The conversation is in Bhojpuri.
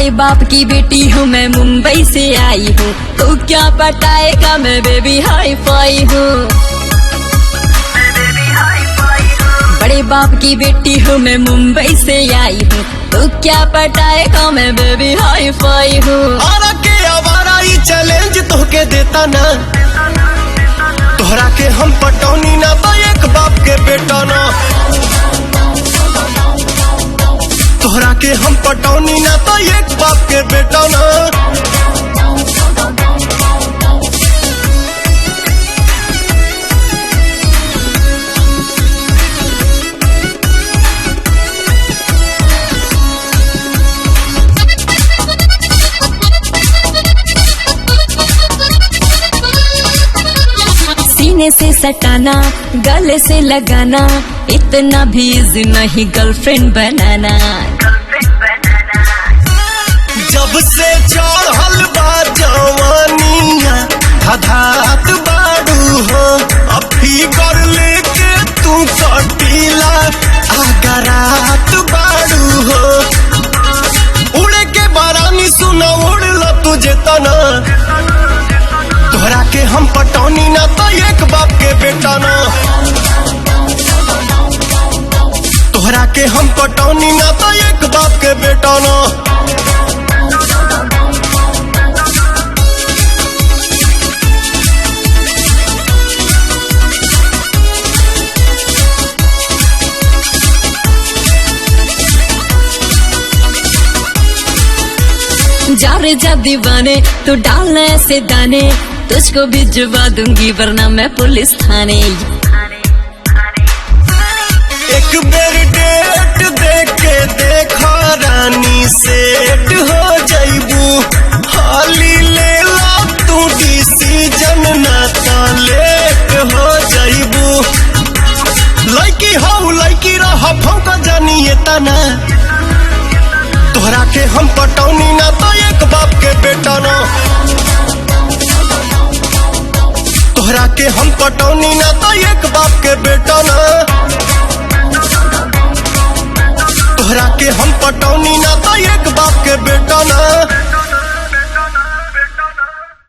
बड़े बाप की बेटी हूँ मैं, मुंबई से आई हूँ, तो क्या पटाएगा मैं बेबी हाई फाई हूँ। बड़े बाप की बेटी हूँ मैं, मुंबई से आई हूँ, तो क्या पटाएगा मैं बेबी हाई फाई हूँ। आरा के आवारा ही चैलेंज तोहके देता ना, तोहरा के हम पटौनी ना तो एक बाप के बेटा ना, तोहरा के हम पटौनी ना तो एक बाप के बेटा ना। सीने से सटाना, गले से लगाना, इतना भी इजी नहीं गर्लफ्रेंड बनाना। जब से चढ़ल बा जवानिया धात बाड़ू हो, अब फिकर लेके तू कटीला आगरात बाड़ू हो। उड़े के बारानी सुना उड़ला तुझे तना, तोहरा के हम पटौनी ना तो एक बाप के बेटा ना, तोहरा के हम पटौनी ना तो एक बाप के बेटा ना। जा रे जा दीवाने, तो डालना ऐसे दाने, तुझको भिजवा दूंगी वरना मैं पुलिस थाने। एक बेर डेट देख के देखा रानी, सेट हो जाइबू, हाली ले ला तू डिसीजन ना तो लेट हो जाइबू। लड़की हो लड़की रह भौंका जानिए तना, तोहरा के हम पटौनी ना तो एक बाप के बेटा ना, तोहरा के हम पटौनी ना तो एक बाप के बेटा ना, तोहरा के हम पटौनी ना तो एक बाप के बेटा ना।